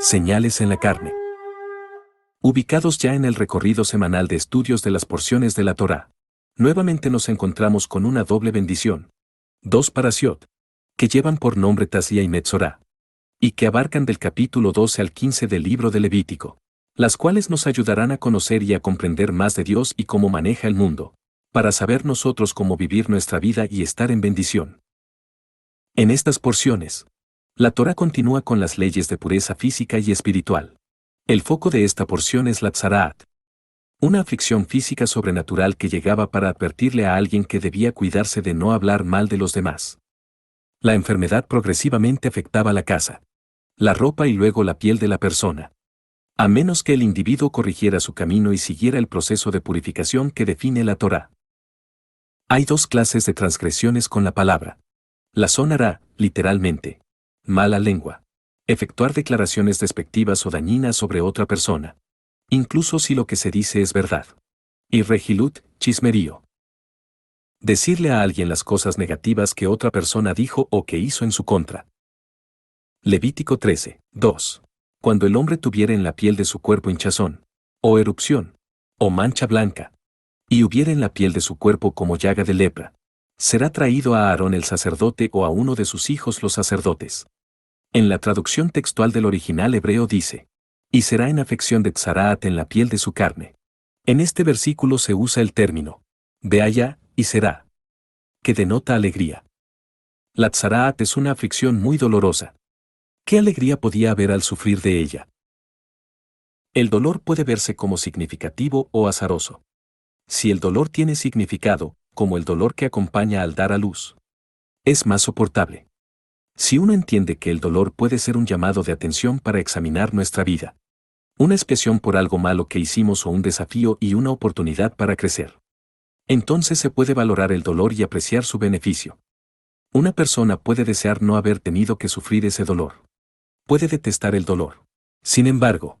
Señales en la carne. Ubicados ya en el recorrido semanal de estudios de las porciones de la Torá, nuevamente nos encontramos con una doble bendición. Dos parashiot, que llevan por nombre Tazía y Metzorá, y que abarcan del capítulo 12 al 15 del libro de Levítico, las cuales nos ayudarán a conocer y a comprender más de Dios y cómo maneja el mundo, para saber nosotros cómo vivir nuestra vida y estar en bendición. En estas porciones, la Torá continúa con las leyes de pureza física y espiritual. El foco de esta porción es la tzaraat, una aflicción física sobrenatural que llegaba para advertirle a alguien que debía cuidarse de no hablar mal de los demás. La enfermedad progresivamente afectaba la casa, la ropa y luego la piel de la persona, a menos que el individuo corrigiera su camino y siguiera el proceso de purificación que define la Torá. Hay dos clases de transgresiones con la palabra. La sonará, literalmente, mala lengua. Efectuar declaraciones despectivas o dañinas sobre otra persona, incluso si lo que se dice es verdad. Y regilut, chismerío. Decirle a alguien las cosas negativas que otra persona dijo o que hizo en su contra. Levítico 13, 2. Cuando el hombre tuviera en la piel de su cuerpo hinchazón, o erupción, o mancha blanca, y hubiera en la piel de su cuerpo como llaga de lepra, será traído a Aarón el sacerdote o a uno de sus hijos los sacerdotes. En la traducción textual del original hebreo dice, y será en afección de tzaraat en la piel de su carne. En este versículo se usa el término, ve allá, y será, que denota alegría. La tzaraat es una aflicción muy dolorosa. ¿Qué alegría podía haber al sufrir de ella? El dolor puede verse como significativo o azaroso. Si el dolor tiene significado, como el dolor que acompaña al dar a luz, es más soportable. Si uno entiende que el dolor puede ser un llamado de atención para examinar nuestra vida, una expiación por algo malo que hicimos o un desafío y una oportunidad para crecer, entonces se puede valorar el dolor y apreciar su beneficio. Una persona puede desear no haber tenido que sufrir ese dolor. Puede detestar el dolor. Sin embargo,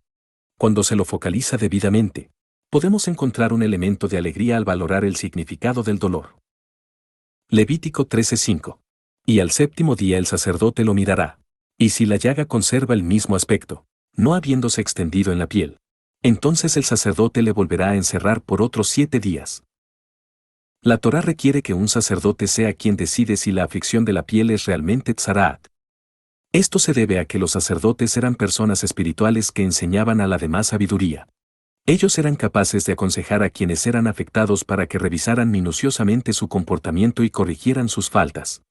cuando se lo focaliza debidamente, podemos encontrar un elemento de alegría al valorar el significado del dolor. Levítico 13:5. Y al séptimo día el sacerdote lo mirará, y si la llaga conserva el mismo aspecto, no habiéndose extendido en la piel, entonces el sacerdote le volverá a encerrar por otros 7 días. La Torá requiere que un sacerdote sea quien decide si la aflicción de la piel es realmente tzaraat. Esto se debe a que los sacerdotes eran personas espirituales que enseñaban a la demás sabiduría. Ellos eran capaces de aconsejar a quienes eran afectados para que revisaran minuciosamente su comportamiento y corrigieran sus faltas.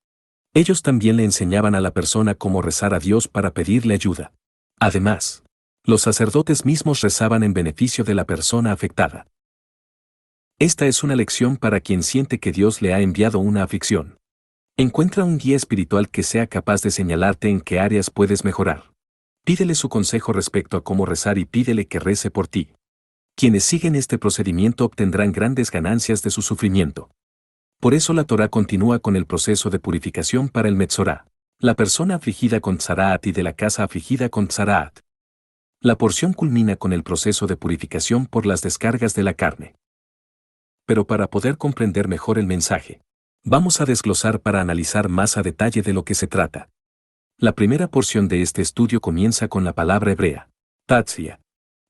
Ellos también le enseñaban a la persona cómo rezar a Dios para pedirle ayuda. Además, los sacerdotes mismos rezaban en beneficio de la persona afectada. Esta es una lección para quien siente que Dios le ha enviado una aflicción. Encuentra un guía espiritual que sea capaz de señalarte en qué áreas puedes mejorar. Pídele su consejo respecto a cómo rezar y pídele que rece por ti. Quienes siguen este procedimiento obtendrán grandes ganancias de su sufrimiento. Por eso la Torá continúa con el proceso de purificación para el Metzorá, la persona afligida con tzaraat y de la casa afligida con tzaraat. La porción culmina con el proceso de purificación por las descargas de la carne. Pero para poder comprender mejor el mensaje, vamos a desglosar para analizar más a detalle de lo que se trata. La primera porción de este estudio comienza con la palabra hebrea, tatzia,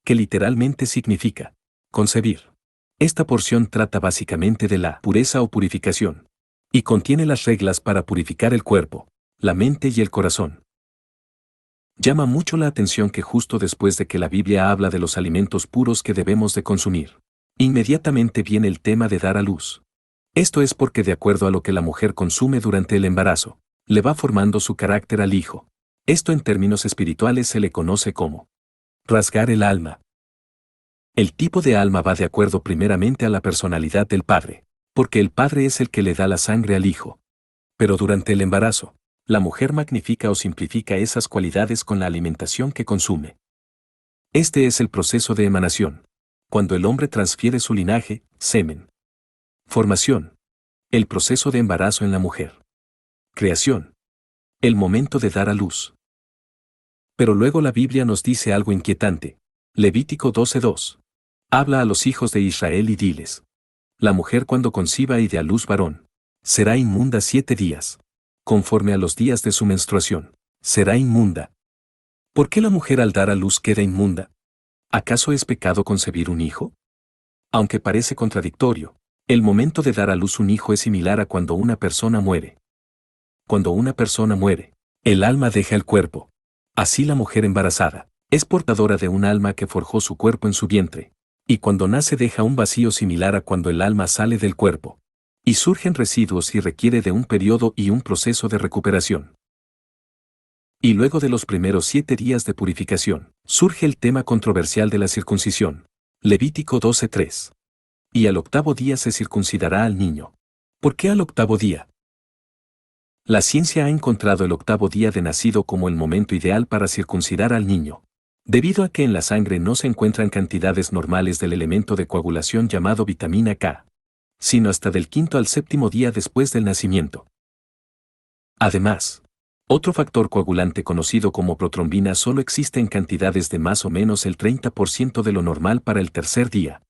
que literalmente significa concebir. Esta porción trata básicamente de la pureza o purificación, y contiene las reglas para purificar el cuerpo, la mente y el corazón. Llama mucho la atención que justo después de que la Biblia habla de los alimentos puros que debemos de consumir, inmediatamente viene el tema de dar a luz. Esto es porque de acuerdo a lo que la mujer consume durante el embarazo, le va formando su carácter al hijo. Esto en términos espirituales se le conoce como rasgar el alma. El tipo de alma va de acuerdo primeramente a la personalidad del padre, porque el padre es el que le da la sangre al hijo. Pero durante el embarazo, la mujer magnifica o simplifica esas cualidades con la alimentación que consume. Este es el proceso de emanación, cuando el hombre transfiere su linaje, semen. Formación. El proceso de embarazo en la mujer. Creación. El momento de dar a luz. Pero luego la Biblia nos dice algo inquietante. Levítico 12:2. Habla a los hijos de Israel y diles: la mujer cuando conciba y dé a luz varón, será inmunda 7 días. Conforme a los días de su menstruación, será inmunda. ¿Por qué la mujer al dar a luz queda inmunda? ¿Acaso es pecado concebir un hijo? Aunque parece contradictorio, el momento de dar a luz un hijo es similar a cuando una persona muere. Cuando una persona muere, el alma deja el cuerpo. Así la mujer embarazada es portadora de un alma que forjó su cuerpo en su vientre, y cuando nace deja un vacío similar a cuando el alma sale del cuerpo. Y surgen residuos y requiere de un periodo y un proceso de recuperación. Y luego de los primeros 7 días de purificación, surge el tema controversial de la circuncisión. Levítico 12:3. Y al 8º día se circuncidará al niño. ¿Por qué al 8º día? La ciencia ha encontrado el 8º día de nacido como el momento ideal para circuncidar al niño, debido a que en la sangre no se encuentran cantidades normales del elemento de coagulación llamado vitamina K, sino hasta del 5º al 7º día después del nacimiento. Además, otro factor coagulante conocido como protrombina solo existe en cantidades de más o menos el 30% de lo normal para el 3er día,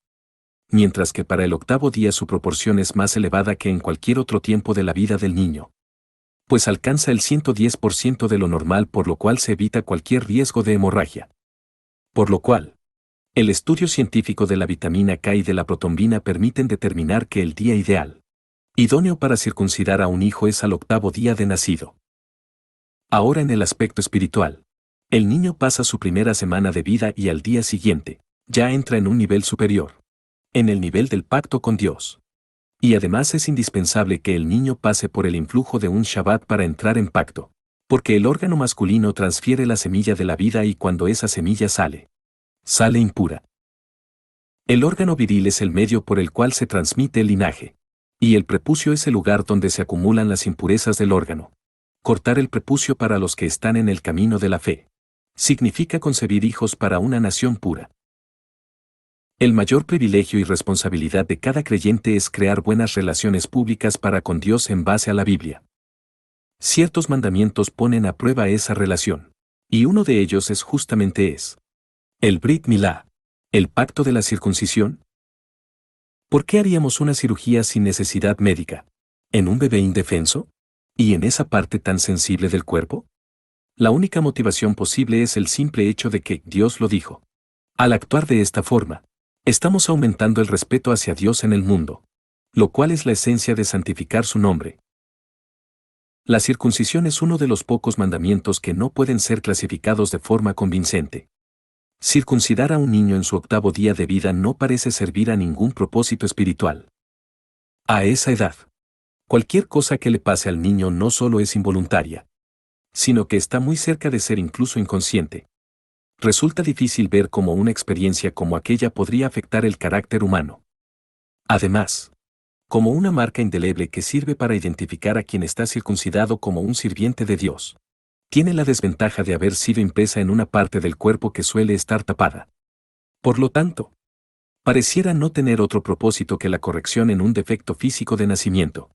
mientras que para el 8º día su proporción es más elevada que en cualquier otro tiempo de la vida del niño, pues alcanza el 110% de lo normal, por lo cual se evita cualquier riesgo de hemorragia. Por lo cual, el estudio científico de la vitamina K y de la protrombina permiten determinar que el día idóneo para circuncidar a un hijo es al 8º día de nacido. Ahora en el aspecto espiritual, el niño pasa su primera semana de vida y al día siguiente, ya entra en un nivel superior, en el nivel del pacto con Dios. Y además es indispensable que el niño pase por el influjo de un Shabbat para entrar en pacto, porque el órgano masculino transfiere la semilla de la vida y cuando esa semilla sale impura. El órgano viril es el medio por el cual se transmite el linaje, y el prepucio es el lugar donde se acumulan las impurezas del órgano. Cortar el prepucio para los que están en el camino de la fe significa concebir hijos para una nación pura. El mayor privilegio y responsabilidad de cada creyente es crear buenas relaciones públicas para con Dios en base a la Biblia. Ciertos mandamientos ponen a prueba esa relación, y uno de ellos es justamente el Brit Milá, el pacto de la circuncisión. ¿Por qué haríamos una cirugía sin necesidad médica? ¿En un bebé indefenso? ¿Y en esa parte tan sensible del cuerpo? La única motivación posible es el simple hecho de que Dios lo dijo. Al actuar de esta forma, estamos aumentando el respeto hacia Dios en el mundo, lo cual es la esencia de santificar su nombre. La circuncisión es uno de los pocos mandamientos que no pueden ser clasificados de forma convincente. Circuncidar a un niño en su 8º día de vida no parece servir a ningún propósito espiritual. A esa edad, cualquier cosa que le pase al niño no solo es involuntaria, sino que está muy cerca de ser incluso inconsciente. Resulta difícil ver cómo una experiencia como aquella podría afectar el carácter humano. Además, como una marca indeleble que sirve para identificar a quien está circuncidado como un sirviente de Dios, tiene la desventaja de haber sido impresa en una parte del cuerpo que suele estar tapada. Por lo tanto, pareciera no tener otro propósito que la corrección en un defecto físico de nacimiento.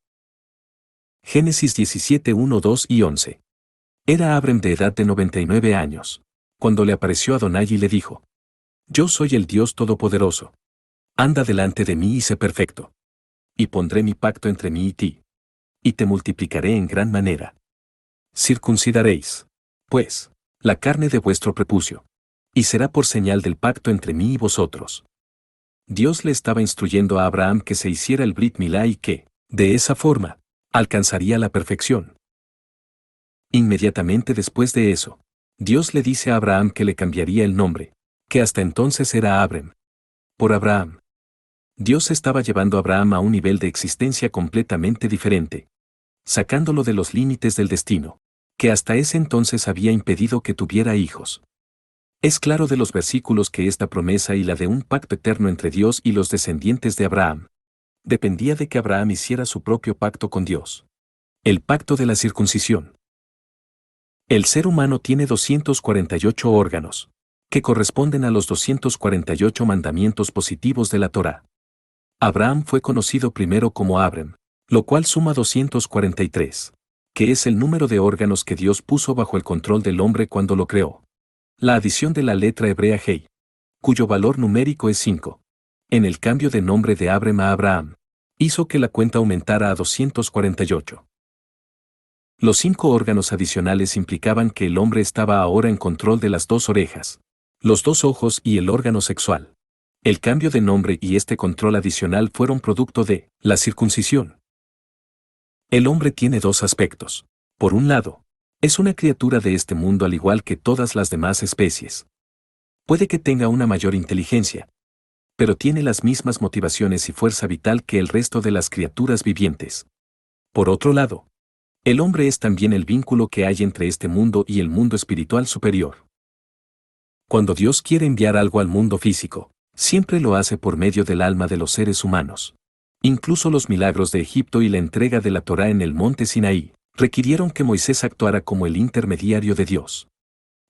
Génesis 17, 1, 2 y 11. Era Abrem de edad de 99 años, cuando le apareció Adonai y le dijo: Yo soy el Dios Todopoderoso. Anda delante de mí y sé perfecto. Y pondré mi pacto entre mí y ti. Y te multiplicaré en gran manera. Circuncidaréis, pues, la carne de vuestro prepucio. Y será por señal del pacto entre mí y vosotros. Dios le estaba instruyendo a Abraham que se hiciera el Brit Milá y que, de esa forma, alcanzaría la perfección. Inmediatamente después de eso, Dios le dice a Abraham que le cambiaría el nombre, que hasta entonces era Abrem, por Abraham. Dios estaba llevando a Abraham a un nivel de existencia completamente diferente, sacándolo de los límites del destino, que hasta ese entonces había impedido que tuviera hijos. Es claro de los versículos que esta promesa y la de un pacto eterno entre Dios y los descendientes de Abraham dependía de que Abraham hiciera su propio pacto con Dios. El pacto de la circuncisión. El ser humano tiene 248 órganos, que corresponden a los 248 mandamientos positivos de la Torá. Abraham fue conocido primero como Abrem, lo cual suma 243, que es el número de órganos que Dios puso bajo el control del hombre cuando lo creó. La adición de la letra hebrea Hei, cuyo valor numérico es 5, en el cambio de nombre de Abrem a Abraham, hizo que la cuenta aumentara a 248. Los 5 órganos adicionales implicaban que el hombre estaba ahora en control de las 2 orejas, los 2 ojos y el órgano sexual. El cambio de nombre y este control adicional fueron producto de la circuncisión. El hombre tiene 2 aspectos. Por un lado, es una criatura de este mundo al igual que todas las demás especies. Puede que tenga una mayor inteligencia, pero tiene las mismas motivaciones y fuerza vital que el resto de las criaturas vivientes. Por otro lado, el hombre es también el vínculo que hay entre este mundo y el mundo espiritual superior. Cuando Dios quiere enviar algo al mundo físico, siempre lo hace por medio del alma de los seres humanos. Incluso los milagros de Egipto y la entrega de la Torá en el monte Sinaí requirieron que Moisés actuara como el intermediario de Dios.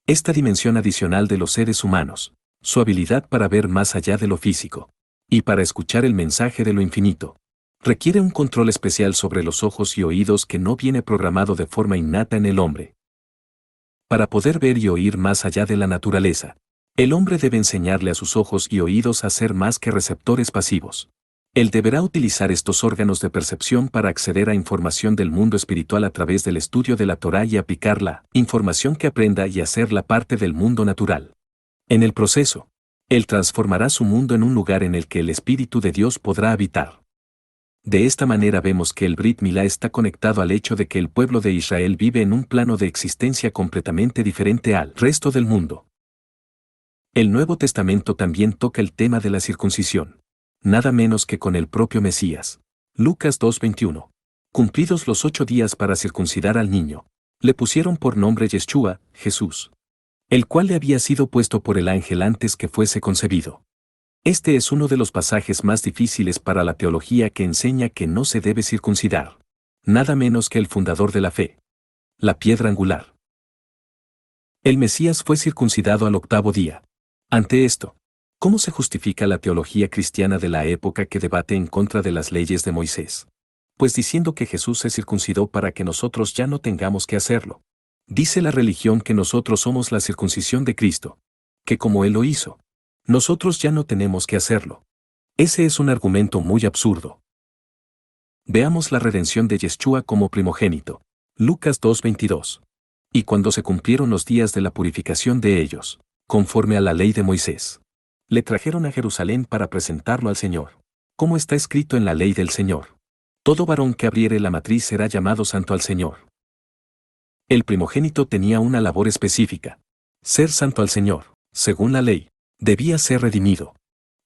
Esta dimensión adicional de los seres humanos, su habilidad para ver más allá de lo físico y para escuchar el mensaje de lo infinito, requiere un control especial sobre los ojos y oídos que no viene programado de forma innata en el hombre. Para poder ver y oír más allá de la naturaleza, el hombre debe enseñarle a sus ojos y oídos a ser más que receptores pasivos. Él deberá utilizar estos órganos de percepción para acceder a información del mundo espiritual a través del estudio de la Torá y aplicar la información que aprenda y hacerla parte del mundo natural. En el proceso, él transformará su mundo en un lugar en el que el Espíritu de Dios podrá habitar. De esta manera vemos que el Brit Milá está conectado al hecho de que el pueblo de Israel vive en un plano de existencia completamente diferente al resto del mundo. El Nuevo Testamento también toca el tema de la circuncisión, nada menos que con el propio Mesías. Lucas 2:21. Cumplidos los 8 días para circuncidar al niño, le pusieron por nombre Yeshua, Jesús, el cual le había sido puesto por el ángel antes que fuese concebido. Este es uno de los pasajes más difíciles para la teología que enseña que no se debe circuncidar, nada menos que el fundador de la fe, la piedra angular. El Mesías fue circuncidado al 8º día. Ante esto, ¿cómo se justifica la teología cristiana de la época que debate en contra de las leyes de Moisés? Pues diciendo que Jesús se circuncidó para que nosotros ya no tengamos que hacerlo. Dice la religión que nosotros somos la circuncisión de Cristo, que como Él lo hizo, nosotros ya no tenemos que hacerlo. Ese es un argumento muy absurdo. Veamos la redención de Yeshua como primogénito. Lucas 2:22. Y cuando se cumplieron los días de la purificación de ellos, conforme a la ley de Moisés, le trajeron a Jerusalén para presentarlo al Señor. Como está escrito en la ley del Señor: todo varón que abriere la matriz será llamado santo al Señor. El primogénito tenía una labor específica: ser santo al Señor. Según la ley, debía ser redimido.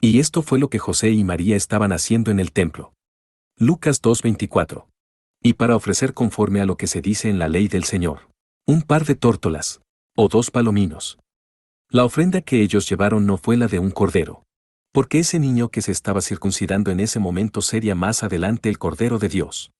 Y esto fue lo que José y María estaban haciendo en el templo. Lucas 2:24. Y para ofrecer conforme a lo que se dice en la ley del Señor, un par de tórtolas, o 2 palominos. La ofrenda que ellos llevaron no fue la de un cordero, porque ese niño que se estaba circuncidando en ese momento sería más adelante el Cordero de Dios.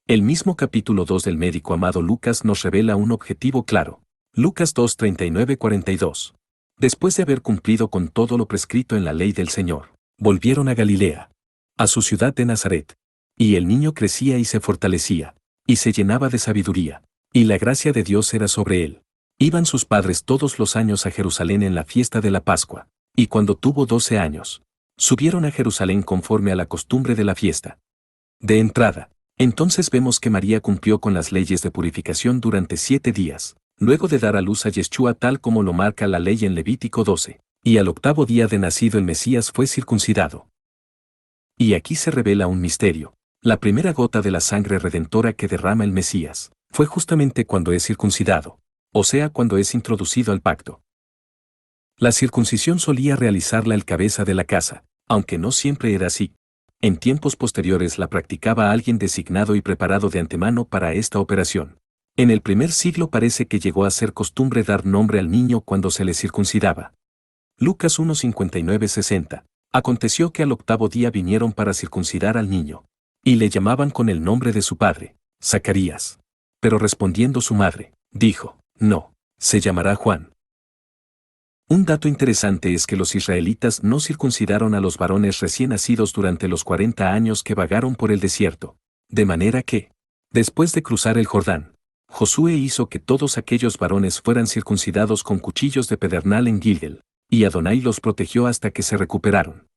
El mismo capítulo 2 del médico amado Lucas nos revela un objetivo claro. Lucas 2:39-42. Después de haber cumplido con todo lo prescrito en la ley del Señor, volvieron a Galilea, a su ciudad de Nazaret. Y el niño crecía y se fortalecía, y se llenaba de sabiduría, y la gracia de Dios era sobre él. Iban sus padres todos los años a Jerusalén en la fiesta de la Pascua, y cuando tuvo 12 años, subieron a Jerusalén conforme a la costumbre de la fiesta. De entrada, entonces vemos que María cumplió con las leyes de purificación durante 7 días, luego de dar a luz a Yeshua tal como lo marca la ley en Levítico 12, y al 8º día de nacido el Mesías fue circuncidado. Y aquí se revela un misterio. La primera gota de la sangre redentora que derrama el Mesías fue justamente cuando es circuncidado, o sea, cuando es introducido al pacto. La circuncisión solía realizarla el cabeza de la casa, aunque no siempre era así. En tiempos posteriores la practicaba alguien designado y preparado de antemano para esta operación. En el primer siglo parece que llegó a ser costumbre dar nombre al niño cuando se le circuncidaba. Lucas 1:59-60. Aconteció que al 8º día vinieron para circuncidar al niño, y le llamaban con el nombre de su padre, Zacarías. Pero respondiendo su madre, dijo: no, se llamará Juan. Un dato interesante es que los israelitas no circuncidaron a los varones recién nacidos durante los 40 años que vagaron por el desierto, de manera que, después de cruzar el Jordán, Josué hizo que todos aquellos varones fueran circuncidados con cuchillos de pedernal en Gilgal, y Adonai los protegió hasta que se recuperaron.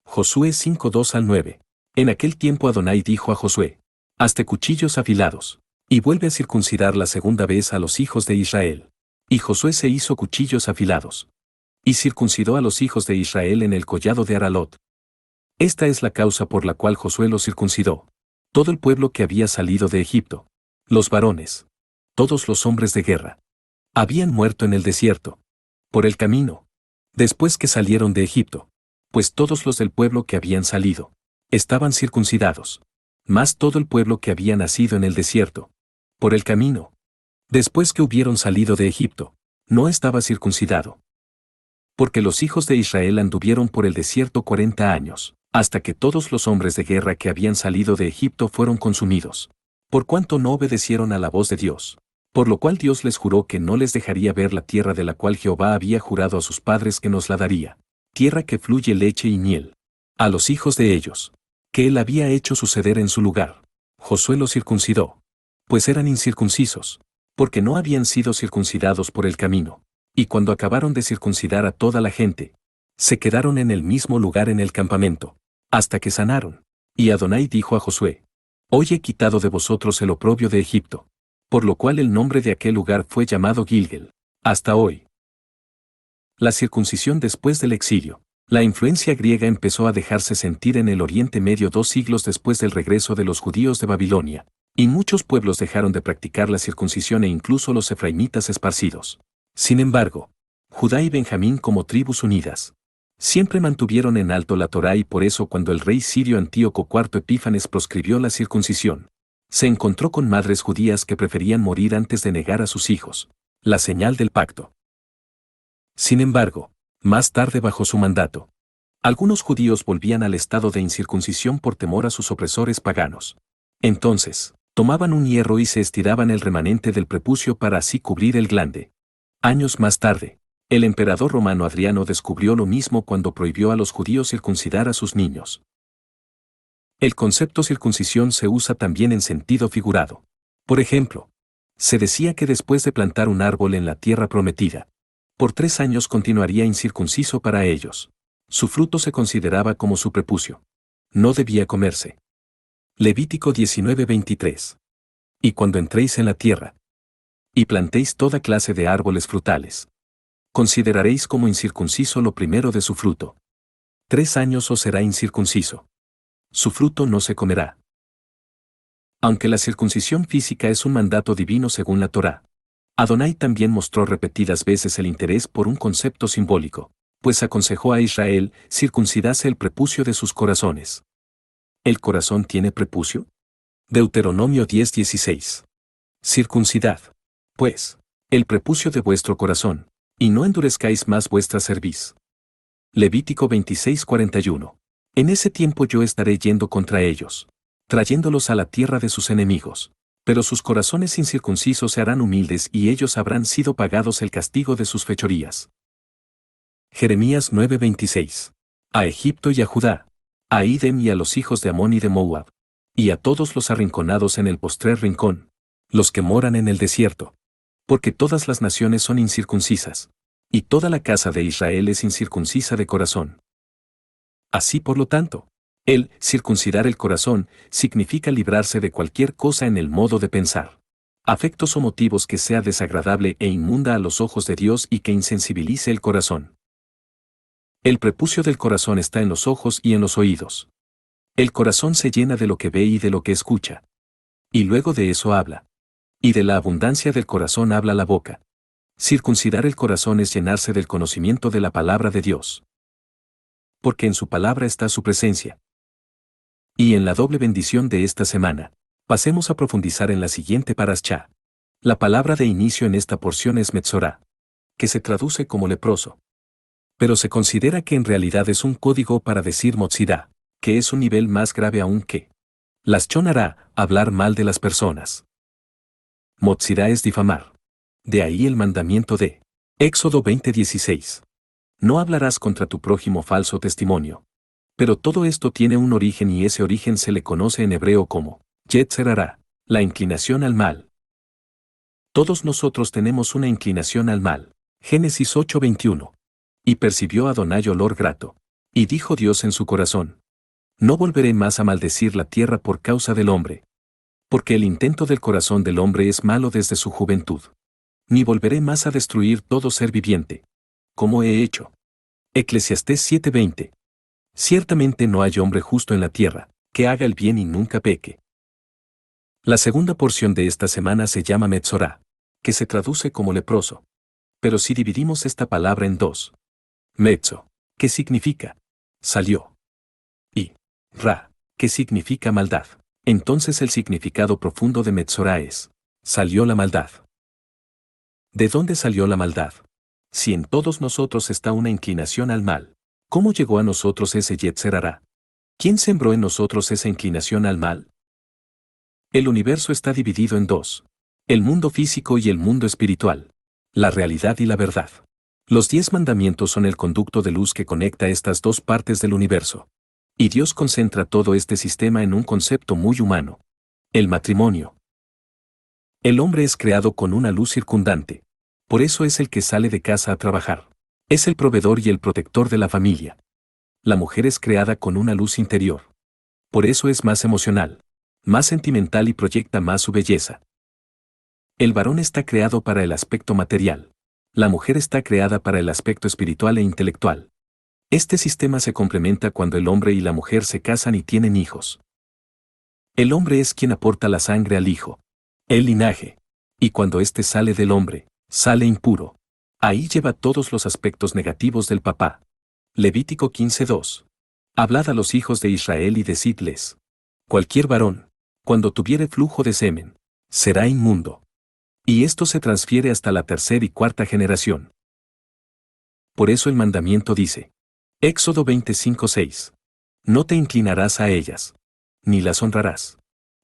Josué 5:2-9. En aquel tiempo Adonai dijo a Josué: hasta cuchillos afilados. Y vuelve a circuncidar la segunda vez a los hijos de Israel. Y Josué se hizo cuchillos afilados. Y circuncidó a los hijos de Israel en el collado de Aralot. Esta es la causa por la cual Josué los circuncidó. Todo el pueblo que había salido de Egipto. Los varones. Todos los hombres de guerra. Habían muerto en el desierto. Por el camino. Después que salieron de Egipto. Pues todos los del pueblo que habían salido. Estaban circuncidados. Más todo el pueblo que había nacido en el desierto. Por el camino. Después que hubieron salido de Egipto. No estaba circuncidado. Porque los hijos de Israel anduvieron por el desierto 40 años, hasta que todos los hombres de guerra que habían salido de Egipto fueron consumidos. Por cuanto no obedecieron a la voz de Dios. Por lo cual Dios les juró que no les dejaría ver la tierra de la cual Jehová había jurado a sus padres que nos la daría. Tierra que fluye leche y miel. A los hijos de ellos. Que él había hecho suceder en su lugar. Josué los circuncidó. Pues eran incircuncisos. Porque no habían sido circuncidados por el camino. Y cuando acabaron de circuncidar a toda la gente, se quedaron en el mismo lugar en el campamento, hasta que sanaron. Y Adonai dijo a Josué: Hoy he quitado de vosotros el oprobio de Egipto. Por lo cual el nombre de aquel lugar fue llamado Gilgal, hasta hoy. La circuncisión después del exilio. La influencia griega empezó a dejarse sentir en el Oriente Medio 2 siglos después del regreso de los judíos de Babilonia, y muchos pueblos dejaron de practicar la circuncisión e incluso los efraimitas esparcidos. Sin embargo, Judá y Benjamín como tribus unidas, siempre mantuvieron en alto la Torá y por eso cuando el rey sirio Antíoco IV Epífanes proscribió la circuncisión, se encontró con madres judías que preferían morir antes de negar a sus hijos, la señal del pacto. Sin embargo, más tarde bajo su mandato, algunos judíos volvían al estado de incircuncisión por temor a sus opresores paganos. Entonces, tomaban un hierro y se estiraban el remanente del prepucio para así cubrir el glande. Años más tarde, el emperador romano Adriano descubrió lo mismo cuando prohibió a los judíos circuncidar a sus niños. El concepto circuncisión se usa también en sentido figurado. Por ejemplo, se decía que después de plantar un árbol en la tierra prometida, por 3 años continuaría incircunciso para ellos. Su fruto se consideraba como su prepucio. No debía comerse. Levítico 19:23. Y cuando entréis en la tierra, y plantéis toda clase de árboles frutales, consideraréis como incircunciso lo primero de su fruto. 3 años os será incircunciso. Su fruto no se comerá. Aunque la circuncisión física es un mandato divino según la Torá, Adonai también mostró repetidas veces el interés por un concepto simbólico, pues aconsejó a Israel circuncidase el prepucio de sus corazones. ¿El corazón tiene prepucio? Deuteronomio 10:16. Circuncidad, pues, el prepucio de vuestro corazón, y no endurezcáis más vuestra cerviz. Levítico 26:41. En ese tiempo yo estaré yendo contra ellos, trayéndolos a la tierra de sus enemigos. Pero sus corazones incircuncisos se harán humildes y ellos habrán sido pagados el castigo de sus fechorías. Jeremías 9:26. A Egipto y a Judá, a Idem y a los hijos de Amón y de Moab, y a todos los arrinconados en el postrer rincón, los que moran en el desierto. Porque todas las naciones son incircuncisas, y toda la casa de Israel es incircuncisa de corazón. Así por lo tanto, el circuncidar el corazón significa librarse de cualquier cosa en el modo de pensar, afectos o motivos que sea desagradable e inmunda a los ojos de Dios y que insensibilice el corazón. El prepucio del corazón está en los ojos y en los oídos. El corazón se llena de lo que ve y de lo que escucha. Y luego de eso habla. Y de la abundancia del corazón habla la boca. Circuncidar el corazón es llenarse del conocimiento de la palabra de Dios. Porque en su palabra está su presencia. Y en la doble bendición de esta semana, pasemos a profundizar en la siguiente parashá. La palabra de inicio en esta porción es Metzorá, que se traduce como leproso. Pero se considera que en realidad es un código para decir Motzirá, que es un nivel más grave aún que Lashon Hará, hablar mal de las personas. Motzirá es difamar. De ahí el mandamiento de Éxodo 20:16. No hablarás contra tu prójimo falso testimonio. Pero todo esto tiene un origen y ese origen se le conoce en hebreo como Yetzer Hará, la inclinación al mal. Todos nosotros tenemos una inclinación al mal. Génesis 8:21. Y percibió Adonai olor grato. Y dijo Dios en su corazón: No volveré más a maldecir la tierra por causa del hombre. Porque el intento del corazón del hombre es malo desde su juventud. Ni volveré más a destruir todo ser viviente, como he hecho. Eclesiastés 7:20. Ciertamente no hay hombre justo en la tierra, que haga el bien y nunca peque. La segunda porción de esta semana se llama Metzorá, que se traduce como leproso. Pero si dividimos esta palabra en dos, Metzo, que significa salió, y Ra, que significa maldad, entonces el significado profundo de Metzorá es salió la maldad. ¿De dónde salió la maldad? Si en todos nosotros está una inclinación al mal, ¿cómo llegó a nosotros ese Yetzer Hará? ¿Quién sembró en nosotros esa inclinación al mal? El universo está dividido en dos: el mundo físico y el mundo espiritual, la realidad y la verdad. Los 10 mandamientos son el conducto de luz que conecta estas dos partes del universo. Y Dios concentra todo este sistema en un concepto muy humano: el matrimonio. El hombre es creado con una luz circundante. Por eso es el que sale de casa a trabajar. Es el proveedor y el protector de la familia. La mujer es creada con una luz interior. Por eso es más emocional, más sentimental y proyecta más su belleza. El varón está creado para el aspecto material. La mujer está creada para el aspecto espiritual e intelectual. Este sistema se complementa cuando el hombre y la mujer se casan y tienen hijos. El hombre es quien aporta la sangre al hijo, el linaje. Y cuando éste sale del hombre, sale impuro. Ahí lleva todos los aspectos negativos del papá. Levítico 15:2. Hablad a los hijos de Israel y decidles: cualquier varón, cuando tuviere flujo de semen, será inmundo. Y esto se transfiere hasta la tercera y cuarta generación. Por eso el mandamiento dice, Éxodo 25:6. No te inclinarás a ellas, ni las honrarás.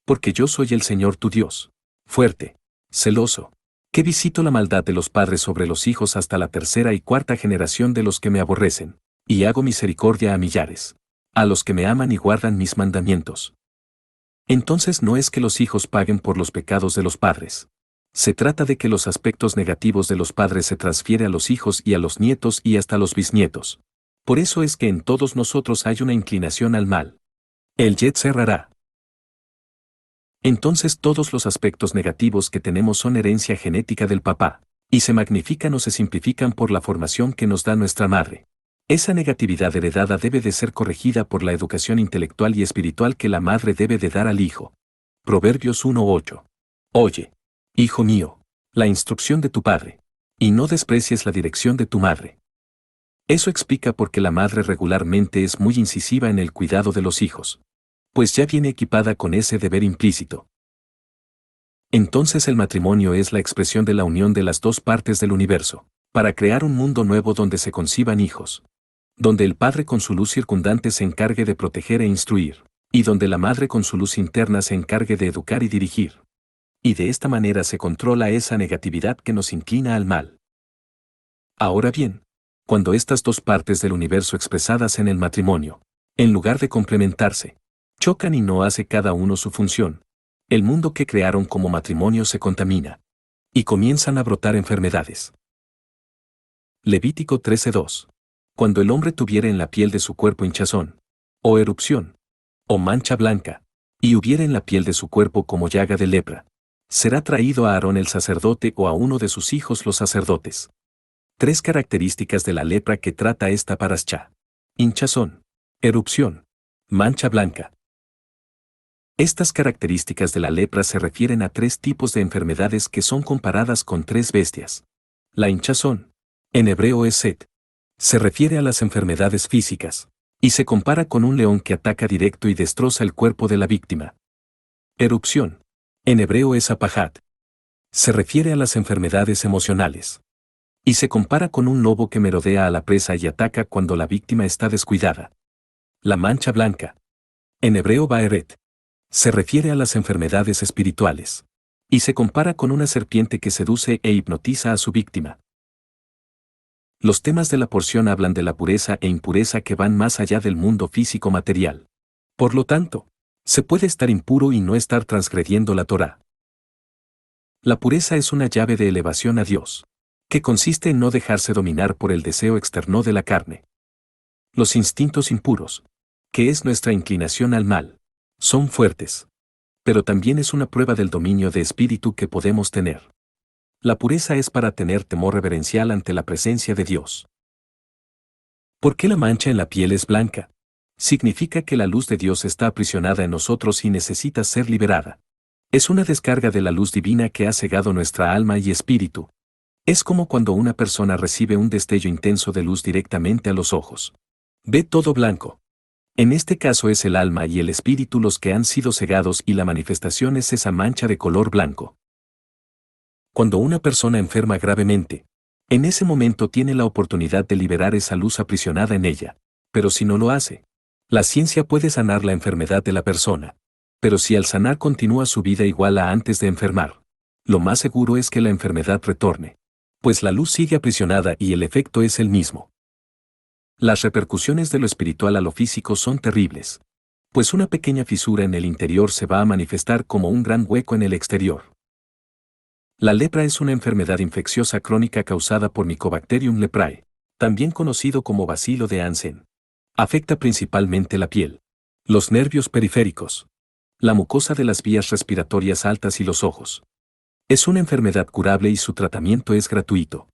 Porque yo soy el Señor tu Dios, fuerte, celoso, que visito la maldad de los padres sobre los hijos hasta la tercera y cuarta generación de los que me aborrecen, y hago misericordia a millares, a los que me aman y guardan mis mandamientos. Entonces no es que los hijos paguen por los pecados de los padres. Se trata de que los aspectos negativos de los padres se transfieren a los hijos y a los nietos y hasta los bisnietos. Por eso es que en todos nosotros hay una inclinación al mal. El Yetzer Hará. Entonces todos los aspectos negativos que tenemos son herencia genética del papá, y se magnifican o se simplifican por la formación que nos da nuestra madre. Esa negatividad heredada debe de ser corregida por la educación intelectual y espiritual que la madre debe de dar al hijo. Proverbios 1:8. Oye, hijo mío, la instrucción de tu padre, y no desprecies la dirección de tu madre. Eso explica por qué la madre regularmente es muy incisiva en el cuidado de los hijos, pues ya viene equipada con ese deber implícito. Entonces el matrimonio es la expresión de la unión de las dos partes del universo, para crear un mundo nuevo donde se conciban hijos, donde el padre con su luz circundante se encargue de proteger e instruir, y donde la madre con su luz interna se encargue de educar y dirigir. Y de esta manera se controla esa negatividad que nos inclina al mal. Ahora bien, cuando estas dos partes del universo expresadas en el matrimonio, en lugar de complementarse, chocan y no hace cada uno su función, el mundo que crearon como matrimonio se contamina, y comienzan a brotar enfermedades. Levítico 13:2. Cuando el hombre tuviere en la piel de su cuerpo hinchazón, o erupción, o mancha blanca, y hubiere en la piel de su cuerpo como llaga de lepra, será traído a Aarón el sacerdote o a uno de sus hijos los sacerdotes. 3 características de la lepra que trata esta parashá: hinchazón, erupción, mancha blanca. Estas características de la lepra se refieren a 3 tipos de enfermedades que son comparadas con 3 bestias. La hinchazón, en hebreo es set, se refiere a las enfermedades físicas, y se compara con un león que ataca directo y destroza el cuerpo de la víctima. Erupción, en hebreo es apajat, se refiere a las enfermedades emocionales, y se compara con un lobo que merodea a la presa y ataca cuando la víctima está descuidada. La mancha blanca, en hebreo baeret, se refiere a las enfermedades espirituales, y se compara con una serpiente que seduce e hipnotiza a su víctima. Los temas de la porción hablan de la pureza e impureza que van más allá del mundo físico material. Por lo tanto, se puede estar impuro y no estar transgrediendo la Torá. La pureza es una llave de elevación a Dios, que consiste en no dejarse dominar por el deseo externo de la carne. Los instintos impuros, que es nuestra inclinación al mal, son fuertes. pero también es una prueba del dominio de espíritu que podemos tener. La pureza es para tener temor reverencial ante la presencia de Dios. ¿Por qué la mancha en la piel es blanca? Significa que la luz de Dios está aprisionada en nosotros y necesita ser liberada. Es una descarga de la luz divina que ha cegado nuestra alma y espíritu. Es como cuando una persona recibe un destello intenso de luz directamente a los ojos. Ve todo blanco. En este caso es el alma y el espíritu los que han sido cegados y la manifestación es esa mancha de color blanco. Cuando una persona enferma gravemente, en ese momento tiene la oportunidad de liberar esa luz aprisionada en ella. Pero si no lo hace, la ciencia puede sanar la enfermedad de la persona. Pero si al sanar continúa su vida igual a antes de enfermar, lo más seguro es que la enfermedad retorne. Pues la luz sigue aprisionada y el efecto es el mismo. Las repercusiones de lo espiritual a lo físico son terribles. Pues una pequeña fisura en el interior se va a manifestar como un gran hueco en el exterior. La lepra es una enfermedad infecciosa crónica causada por Mycobacterium leprae, también conocido como bacilo de Hansen. Afecta principalmente la piel, los nervios periféricos, la mucosa de las vías respiratorias altas y los ojos. Es una enfermedad curable y su tratamiento es gratuito.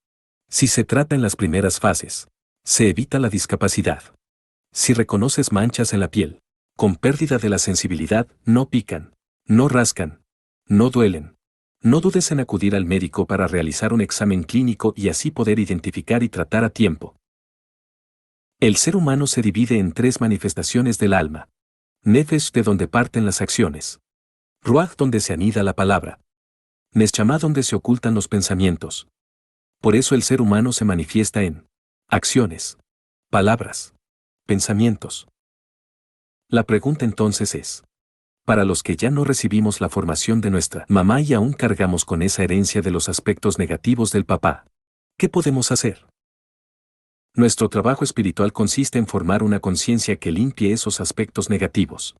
Si se trata en las primeras fases, se evita la discapacidad. Si reconoces manchas en la piel, con pérdida de la sensibilidad, no pican, no rascan, no duelen. No dudes en acudir al médico para realizar un examen clínico y así poder identificar y tratar a tiempo. El ser humano se divide en tres manifestaciones del alma. Nefesh, de donde parten las acciones. Ruach, donde se anida la palabra. Neshama, donde se ocultan los pensamientos. Por eso el ser humano se manifiesta en acciones, palabras, pensamientos. La pregunta entonces es, para los que ya no recibimos la formación de nuestra mamá y aún cargamos con esa herencia de los aspectos negativos del papá, ¿qué podemos hacer? Nuestro trabajo espiritual consiste en formar una conciencia que limpie esos aspectos negativos.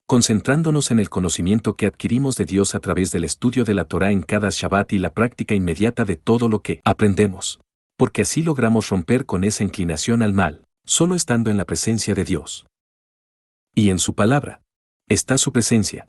Concentrándonos en el conocimiento que adquirimos de Dios a través del estudio de la Torá en cada Shabbat y la práctica inmediata de todo lo que aprendemos, porque así logramos romper con esa inclinación al mal, solo estando en la presencia de Dios. Y en su palabra está su presencia.